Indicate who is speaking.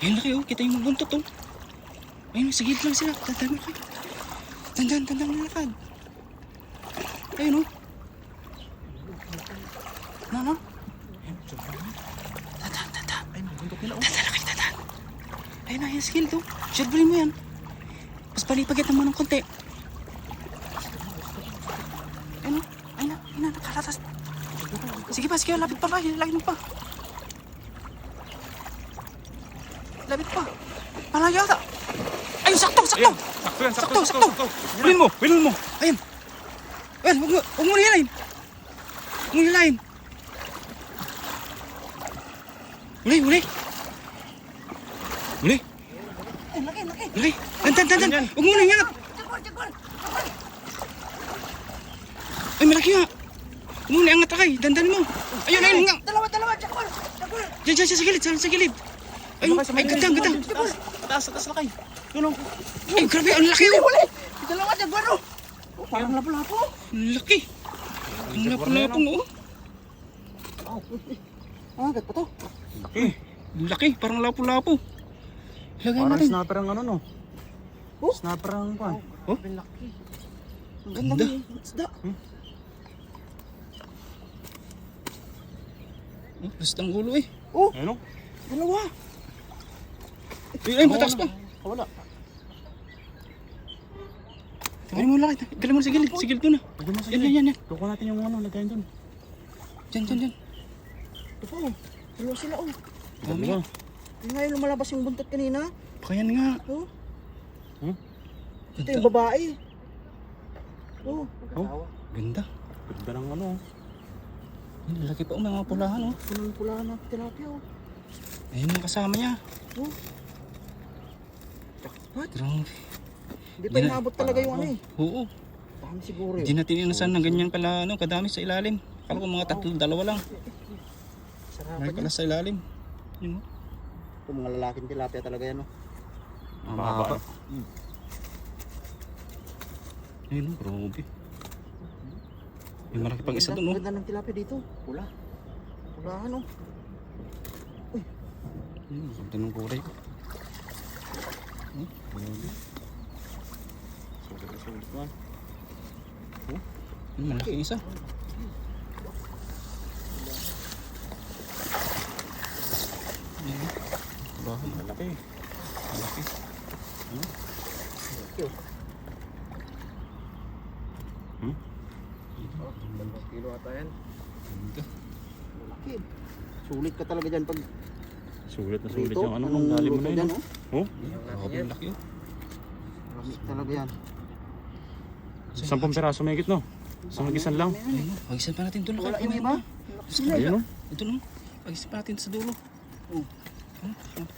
Speaker 1: Ayun laki oh, kita yung buntot oh. Ayun, sa gilid lang sila. Tandaan mo kayo. Tandaan mo lakad. Ayun oh. Ano? Tandaan.
Speaker 2: Ay, mabundok nila oh.
Speaker 1: Tandaan. Ayun na, yung skill to. Shotballin mo yan. Mas palipagitan mo ng konti. Ayun oh. Ayun na, nakalatas. Sige pa, lapit pa. Lapit pa. Malayo ata. Ayun, sakto.
Speaker 2: Ayan, sakto.
Speaker 1: Wilin mo. Ayun. Well, huwag mo nilayin. Huli. Laki. Tandaan. Huwag mo na ingat. Ay, malaki nga. Huwag mo na ingat akay. Dandan mo. Ayun nga.
Speaker 3: Dalawa, Jackpot.
Speaker 1: Diyan, sa gilid. Ayun, ay, gandang.
Speaker 2: Taas na kayo. Yun oh.
Speaker 1: Ay, grabe, ang laki oh.
Speaker 3: Dalawa, Jackpot. Oh, parang lapo-lapo.
Speaker 1: Ang laki. Ang lapo-lapong oh.
Speaker 3: Agad pa to.
Speaker 1: Ang laki, parang lapo-lapo. Lagay
Speaker 2: Parang
Speaker 1: natin.
Speaker 2: snapper ang ano no.
Speaker 3: Oh?
Speaker 2: Snapper ang pan.
Speaker 1: Oh?
Speaker 3: Ang laki. Ang
Speaker 1: Ganda.
Speaker 3: ganda ng isda.
Speaker 1: Oh, basta ang ulo eh.
Speaker 3: Oh,
Speaker 2: Ayun oh.
Speaker 3: dalawa.
Speaker 1: Ay, mataas pa.
Speaker 2: Wala.
Speaker 1: Tingnan mo laki. Galing mo sa gilid. Sa gilid ko na.
Speaker 2: Lagyan mo sa
Speaker 1: Yan.
Speaker 2: Tuko natin yung ano, lagayin doon.
Speaker 1: Diyan.
Speaker 3: Ito po. Dalawa sila oh.
Speaker 1: Dami.
Speaker 2: Diba?
Speaker 3: Yung ngayon lumalabas yung buntot kanina.
Speaker 1: Baka yan nga.
Speaker 3: Oh. Ito
Speaker 1: Ganda.
Speaker 3: yung babae. Oh.
Speaker 2: Oh.
Speaker 1: Ganda.
Speaker 2: Ganda ng ano.
Speaker 1: Ang laki pa oh, may mga pulahan oh.
Speaker 3: Pulang-pulahan ng tilapia oh.
Speaker 1: Ayun yung kasama niya.
Speaker 3: Oh. What?
Speaker 1: Grabe.
Speaker 3: Hindi pa inabot talaga yung ano eh.
Speaker 1: Oo.
Speaker 3: Dami siguro
Speaker 1: Hindi
Speaker 3: yun.
Speaker 1: natin inasan ng ganyan kala ano, kadami sa ilalim. Akala ko mga dalawa lang.
Speaker 3: Sarapan
Speaker 1: May
Speaker 3: yun.
Speaker 1: pala sa ilalim. Yun oh.
Speaker 3: Ito mga lalaking tilapia talaga yan oh.
Speaker 1: Ang
Speaker 2: Mahaba.
Speaker 1: mahaba. Ayun oh, grabe. May malaki pang isa doon oh.
Speaker 3: Ganda ng tilapia dito. Pula. Pulahan oh.
Speaker 1: Ayun, ganda ng kulay ko.
Speaker 2: Sulit man.
Speaker 1: Ayun, malaki yung isa. Ayun, bahay.
Speaker 2: Malaki.
Speaker 1: Malaki.
Speaker 3: Kilo ata yan.
Speaker 1: Ganda.
Speaker 3: Malaki. Sulit ka talaga dyan pag
Speaker 2: Sulit na sulit
Speaker 3: rito.
Speaker 2: yung ano nung dali mo na yun.
Speaker 3: oh.
Speaker 2: Oh.
Speaker 1: Grabe ang laki oh.
Speaker 3: Marami talaga yan.
Speaker 2: 10 peraso may no? Sa mag-isan lang.
Speaker 1: Ayun oh, pag-isan pa natin doon.
Speaker 3: Wala
Speaker 1: Laki.
Speaker 3: yung iba.
Speaker 2: Ayun oh.
Speaker 1: Ito no. Pag-isan pa natin sa dulo.
Speaker 3: Oh.
Speaker 1: Lapad.